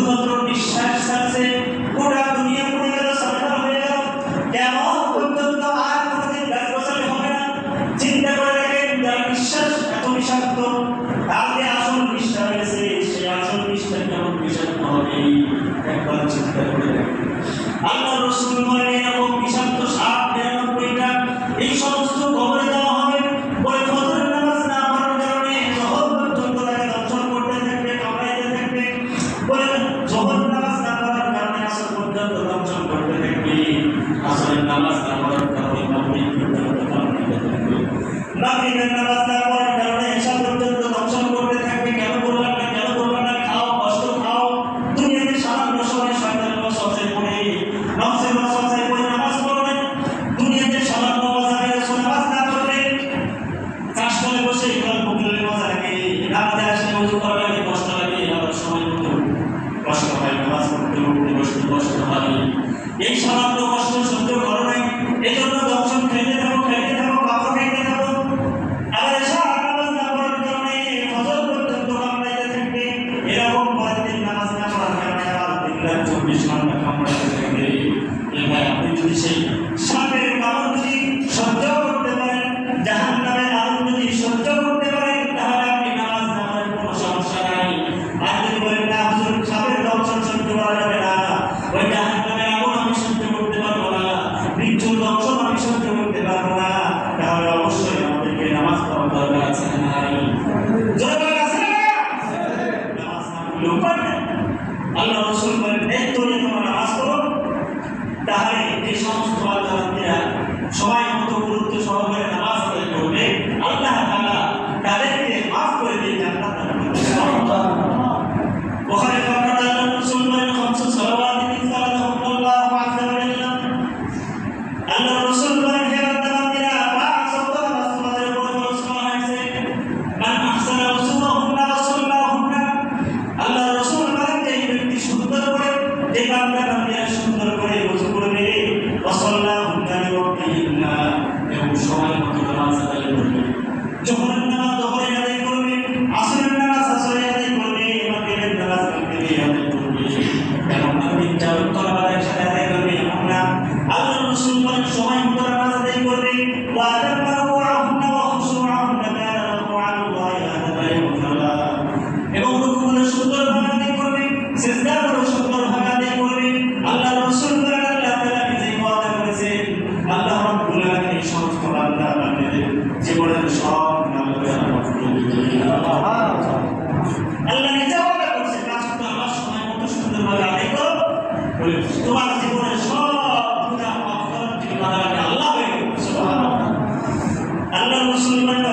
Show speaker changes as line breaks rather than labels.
শুধুমাত্র বিশ্বাস ছাড়ছে গোটা দুনিয়া পড়ে গেল, সাদা হয়ে গেল, কেমন পর্যন্ত আর কোনোদিন গাছ বসালে হবে না। চিন্তা করে দেখেন যার বিশ্বাস এত বিষাক্ত, তাহলে আসল বিশ্বাস হয়েছে, সে আসল বিশ্বাস কেমন বিষাক্ত হবে একবার চিন্তা করে দেখেন। আল্লাহ রাসূল বলেন এরকম বিষাক্ত সাপ ৯৯টা এই সমস্ত কবরে দেওয়া হবে। বলে ফজরের নামাজ না পড়ার কারণে জোহর পর্যন্ত তাকে দংশন করতে থাকবে, কামড়াইতে থাকবে। বলে জোহর নামাজ না পড়ার কারণে আসর পর্যন্ত দংশন করতে থাকবে, আসরের নামাজ না পড়ার কারণে মাগরিব পর্যন্ত কামড়াইতে থাকবে, মাগরিবের নামাজ না পড়ার কারণে এশা পর্যন্ত দংশন করতে থাকবে। কেন বললাম না, কেন বললাম না? খাও, কষ্ট খাও। দুনিয়াতে সামান্য সময় শয়তানের ওয়াসওয়াসায় পড়ে নফসের ওয়াসওয়াসায় পড়ে নামাজ পড়বেন। দুনিয়াতে সামান্য বাজারে নামাজ না পড়লে কাশতলে বসে গল্প করলে মজা লাগে, রাতে আসলে ওযু করা লাগে, কষ্ট লাগে, আবার সময় মতো কষ্ট হয়, নামাজ পড়তে উঠতে বসতে কষ্ট হয়। এই সামান্য কষ্ট সহ্য করো নাই, এজন্য দংশন খাইতে থাকো, খাইতে থাকো, কাপড় খাইতে থাকো। আবার এসা নামাজ না পড়ার কারণে ফজর পর্যন্ত কামড়াইতে থাকবে। এরকম প্রতিদিন নামাজ না পড়ার কারণে আবার দিন রাত ২৪ ঘন্টা কামড়াইতে থাকবে। এ ভাই, আপনি যদি সেই সাপের কামড় যদি সহ্য করতে পারেন, জাহান্নামের আগুন যদি সহ্য করতে পারেন, তাহলে আপনি নামাজ না পড়ার কোনো সমস্যা নাই। আর যদি বলেন না হুজুর সাপের দংশন সহ্য করা যাবে না, ওই জাহান্নামের আগুন আমি সহ্য করতে পারবো না, মৃত্যুর দংশন আমি সহ্য করতে পারবো না, তাহলে অবশ্যই আমাদেরকে নামাজ পড়ার দরকার আছে না নাই? দরকার আছে না? নামাজ না পড়লে উপায় নেই। আল্লাহ রাসূল বলেন তোমরা নামাজ পড়ো, তাহলে যে সমস্ত বান্দাবান্দিরা সময় মতো গুরুত্ব সহকারে নামাজ আদায় করবে, আল্লাহ তাআলা তাদেরকে মাফ করে দিয়ে জান্নাত দান করবেন। বুখারীর বর্ণনা আল্লাহ রাসূল বলেন খামসু সালাওয়াতিন সাল্লাল্লাহু আলাইহি ওয়া সাল্লাম, আল্লাহ রাসূল বলেন হে বান্দাবান্দিরা, পাঁচ ওয়াক্ত নামাজ তোমাদের উপর ফরজ করা হয়েছে। মান আহসানা উসুহুন্না ওয়া সাল্লাহুন্না, আল্লাহ রাসূল বলেন যে ব্যক্তি সুন্দর করে, যে বান্দা বান্দিরা সুন্দর করে ওযু করবে, ওয়া সাল্লাহুন্না লিওয়াক্তিহিন্না, এবং সময় মতো নামাজ আদায় করবে। যোহরের নামাজ যোহরে আদায় করবে, আসরের নামাজ আসরে আদায় করবে, মাগরিবের নামাজ মাগরিবে আদায় করবে। এবং তিনটা ওয়াক্ত নামাজ একসাথে আদায় করবে এমন না। আল্লাহ রাসূল বলেন সময় মতো নামাজ আদায় করবে। ওয়া আদাম্মা রুকুআহুন্না ওয়া খুশুআহুন্না কানা লাহু আলাল্লাহি আহদান ইয়াগফিরা, এবং রুকুগুলো সুন্দরভাবে আদায় করবে, সিজদাগুলো সুন্দরভাবে আদায় করবে। আল্লাহ রাসূল বলেন আল্লাহ তাআলা যে ওয়াদা করেছেন, আল্লাহ রাব্বুল আলামিন এই সমস্ত বান্দা বান্দিদের জীবনের সব নামগুলো মাফ করে দিবেন। আল্লাহ নিজে ওয়াদা করেছেন, কাজটা আমার সময় মতো সুন্দরভাবে আদায় করো, বলে তোমার জীবনের সব গুনাহ মাফ করার জিম্মাদার আল্লাহ হয়ে গেল। সুবহানাল্লাহ। আল্লাহ রাসূল বলেন